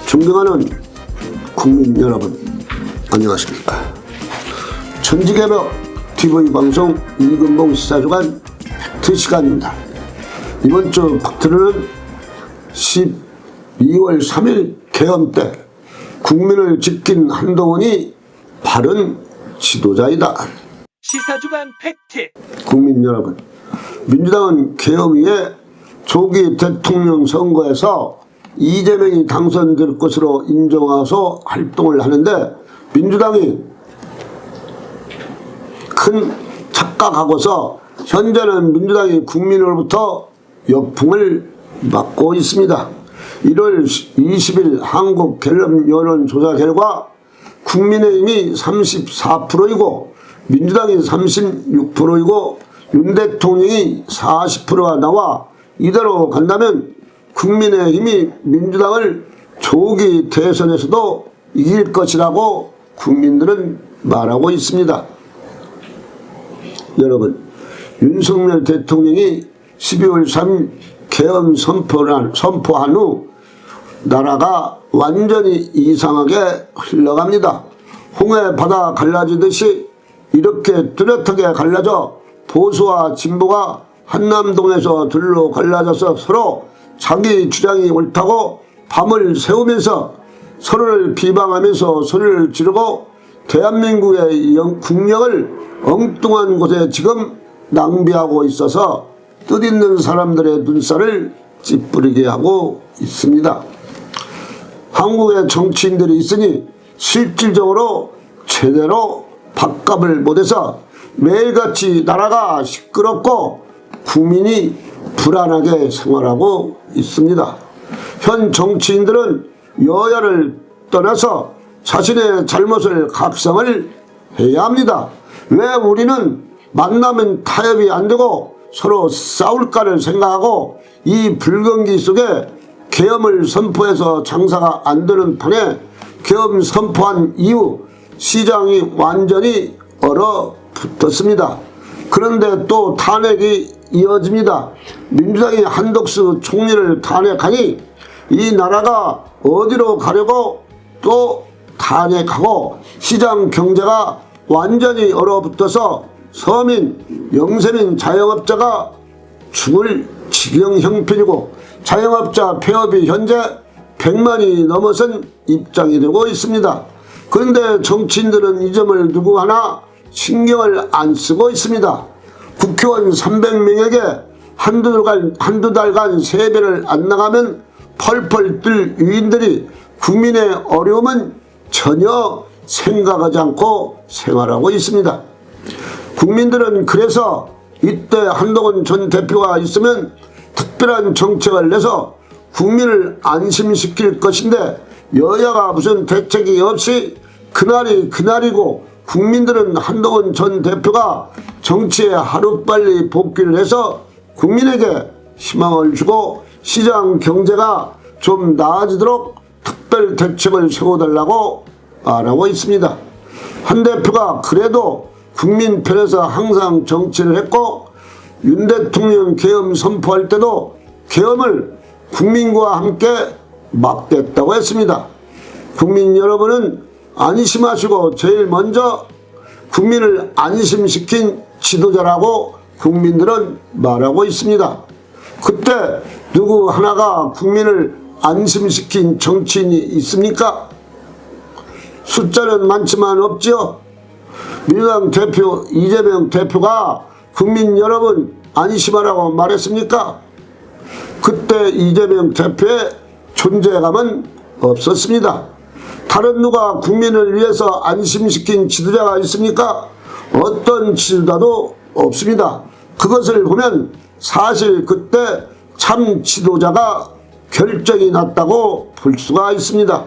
존경하는 국민 여러분, 안녕하십니까. 천지개벽 TV방송 이근봉 시사주간 팩트 시간입니다. 이번 주 팩트는 12월 3일 계엄 때 국민을 지킨 한동훈이 바른 지도자이다. 시사주간 팩트. 국민 여러분, 민주당은 계엄 이후에 조기 대통령 선거에서 이재명이 당선될 것으로 인정해서 활동을 하는데, 민주당이 큰 착각하고서 현재는 민주당이 국민으로부터 역풍을 맞고 있습니다. 1월 20일 한국 갤럽 여론조사 결과 국민의힘이 34%이고 민주당이 36%이고 윤 대통령이 40%가 나와 이대로 간다면 국민의힘이 민주당을 조기 대선에서도 이길 것이라고 국민들은 말하고 있습니다. 여러분, 윤석열 대통령이 12월 3일 계엄 선포한 후 나라가 완전히 이상하게 흘러갑니다. 홍해 바다 갈라지듯이 이렇게 뚜렷하게 갈라져 보수와 진보가 한남동에서 둘로 갈라져서 서로 자기 주장이 옳다고 밤을 새우면서 서로를 비방하면서 소리를 지르고 대한민국의 국력을 엉뚱한 곳에 지금 낭비하고 있어서 뜻있는 사람들의 눈살을 찌푸리게 하고 있습니다. 한국의 정치인들이 있으니 실질적으로 제대로 밥값을 못해서 매일같이 나라가 시끄럽고 국민이 불안하게 생활하고 있습니다. 현 정치인들은 여야를 떠나서 자신의 잘못을 각성을 해야 합니다. 왜 우리는 만나면 타협이 안 되고 서로 싸울까를 생각하고 이 불경기 속에 계엄을 선포해서 장사가 안 되는 판에 계엄 선포한 이후 시장이 완전히 얼어붙었습니다. 그런데 또 탄핵이 이어집니다. 민주당이 한덕수 총리를 탄핵하니 이 나라가 어디로 가려고 또 탄핵하고 시장 경제가 완전히 얼어붙어서 서민, 영세민 자영업자가 죽을 지경 형편이고 자영업자 폐업이 현재 100만이 넘어선 입장이 되고 있습니다. 그런데 정치인들은 이 점을 누구 하나 신경을 안 쓰고 있습니다. 국회의원 300명에게 한두 달간 세배를 안 나가면 펄펄 뜰 유인들이 국민의 어려움은 전혀 생각하지 않고 생활하고 있습니다. 국민들은 그래서 이때 한동훈 전 대표가 있으면 특별한 정책을 내서 국민을 안심시킬 것인데 여야가 무슨 대책이 없이 그날이 그날이고 국민들은 한동훈 전 대표가 정치에 하루빨리 복귀를 해서 국민에게 희망을 주고 시장 경제가 좀 나아지도록 특별 대책을 세워달라고 말하고 있습니다. 한 대표가 그래도 국민 편에서 항상 정치를 했고 윤 대통령 계엄 선포할 때도 계엄을 국민과 함께 막겠다고 했습니다. 국민 여러분은 안심하시고 제일 먼저 국민을 안심시킨 지도자라고 국민들은 말하고 있습니다. 그때 누구 하나가 국민을 안심시킨 정치인이 있습니까? 숫자는 많지만 없죠. 민주당 대표 이재명 대표가 국민 여러분 안심하라고 말했습니까? 그때 이재명 대표의 존재감은 없었습니다. 다른 누가 국민을 위해서 안심시킨 지도자가 있습니까? 어떤 지도자도 없습니다. 그것을 보면 사실 그때 참 지도자가 결정이 났다고 볼 수가 있습니다.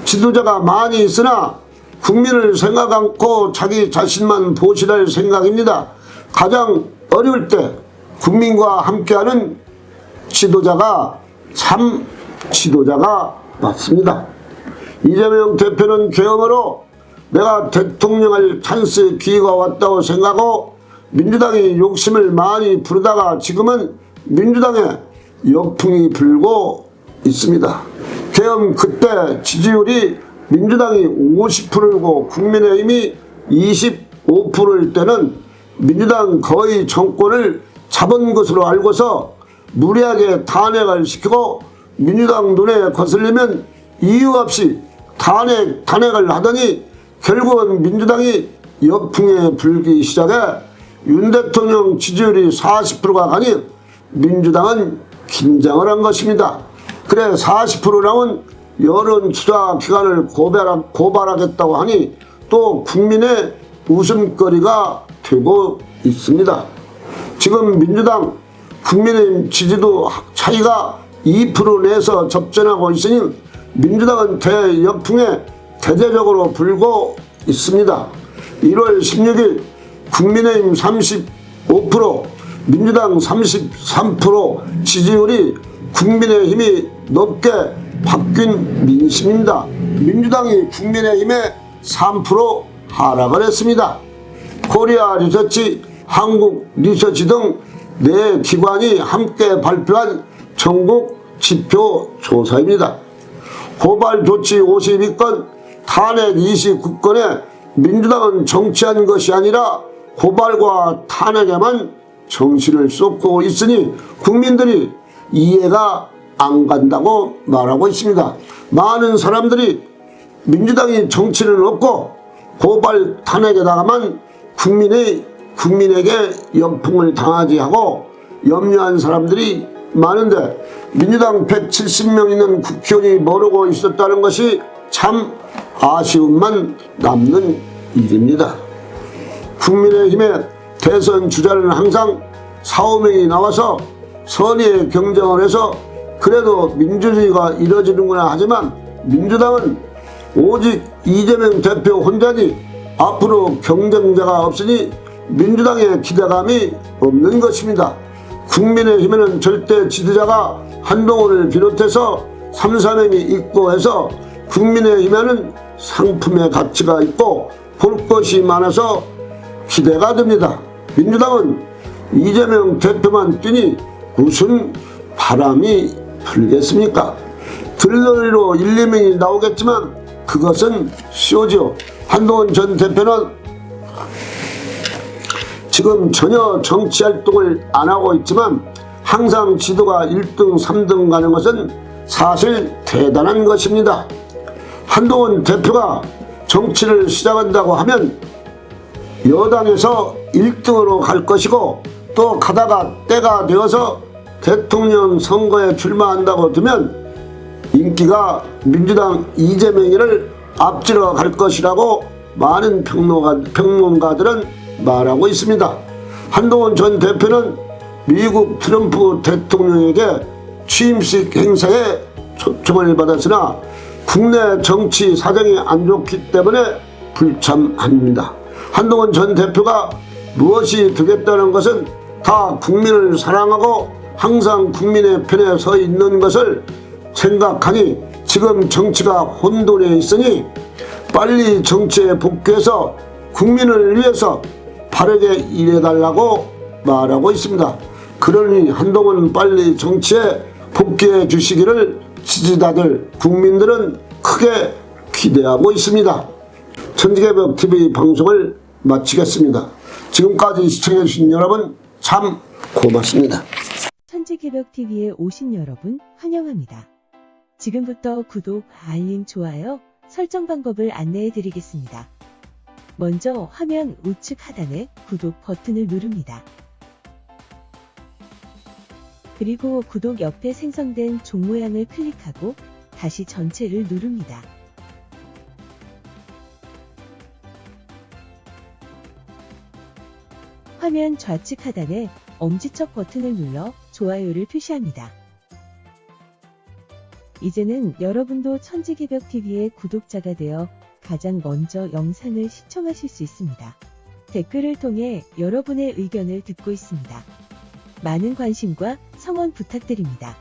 지도자가 많이 있으나 국민을 생각 않고 자기 자신만 보시할 생각입니다. 가장 어려울 때 국민과 함께하는 지도자가 참 지도자가 맞습니다. 이재명 대표는 계엄으로 내가 대통령할 찬스 기회가 왔다고 생각하고 민주당이 욕심을 많이 부르다가 지금은 민주당에 역풍이 불고 있습니다. 계엄 그때 지지율이 민주당이 50%이고 국민의힘이 25%일 때는 민주당 거의 정권을 잡은 것으로 알고서 무리하게 탄핵을 시키고 민주당 눈에 거슬리면 이유 없이 탄핵을 하더니 결국은 민주당이 역풍에 불기 시작해 윤 대통령 지지율이 40%가 가니 민주당은 긴장을 한 것입니다. 그래 40% 나온 여론조사기관을 고발하겠다고 하니 또 국민의 웃음거리가 되고 있습니다. 지금 민주당 국민의힘 지지도 차이가 2% 내에서 접전하고 있으니 민주당은 대역풍에 대대적으로 불고 있습니다. 1월 16일 국민의힘 35%, 민주당 33% 지지율이 국민의힘이 높게 바뀐 민심입니다. 민주당이 국민의힘에 3% 하락을 했습니다. 코리아 리서치, 한국 리서치 등 4기관이 함께 발표한 전국 지표 조사입니다. 고발 조치 52건, 탄핵 29건에 민주당은 정치한 것이 아니라 고발과 탄핵에만 정신을 쏟고 있으니 국민들이 이해가 안 간다고 말하고 있습니다. 많은 사람들이 민주당이 정치는 없고 고발 탄핵에다가만 국민에게 연풍을 당하지 하고 염려한 사람들이 많은데 민주당 170명 있는 국회의원이 모르고 있었다는 것이 참 아쉬움만 남는 일입니다. 국민의힘의 대선 주자는 항상 4~5명이 나와서 선의의 경쟁을 해서 그래도 민주주의가 이뤄지는구나 하지만 민주당은 오직 이재명 대표 혼자니 앞으로 경쟁자가 없으니 민주당의 기대감이 없는 것입니다. 국민의힘에는 절대 지도자가 한동훈을 비롯해서 3~4명이 있고 해서 국민의힘에는 상품의 가치가 있고 볼 것이 많아서 기대가 됩니다. 민주당은 이재명 대표만 뛰니 무슨 바람이 불겠습니까? 들러리로 1~2명이 나오겠지만 그것은 쇼죠. 한동훈 전 대표는 지금 전혀 정치활동을 안 하고 있지만 항상 지도가 1등, 3등 가는 것은 사실 대단한 것입니다. 한동훈 대표가 정치를 시작한다고 하면 여당에서 1등으로 갈 것이고 또 가다가 때가 되어서 대통령 선거에 출마한다고 두면 인기가 민주당 이재명이를 앞지러 갈 것이라고 많은 평론가들은 말하고 있습니다. 한동훈 전 대표는 미국 트럼프 대통령에게 취임식 행사에 초청을 받았으나 국내 정치 사정이 안 좋기 때문에 불참합니다. 한동훈 전 대표가 무엇이 되겠다는 것은 다 국민을 사랑하고 항상 국민의 편에 서 있는 것을 생각하니 지금 정치가 혼돈에 있으니 빨리 정치에 복귀해서 국민을 위해서 바르게 일해달라고 말하고 있습니다. 그러니 한동훈은 빨리 정치에 복귀해 주시기를 지지자들, 국민들은 크게 기대하고 있습니다. 천지개벽TV 방송을 마치겠습니다. 지금까지 시청해주신 여러분 참 고맙습니다. 천지개벽TV에 오신 여러분 환영합니다. 지금부터 구독, 알림, 좋아요, 설정 방법을 안내해 드리겠습니다. 먼저 화면 우측 하단에 구독 버튼을 누릅니다. 그리고 구독 옆에 생성된 종 모양을 클릭하고 다시 전체를 누릅니다. 화면 좌측 하단에 엄지척 버튼을 눌러 좋아요를 표시합니다. 이제는 여러분도 천지개벽TV의 구독자가 되어 가장 먼저 영상을 시청하실 수 있습니다. 댓글을 통해 여러분의 의견을 듣고 있습니다. 많은 관심과 성원 부탁드립니다.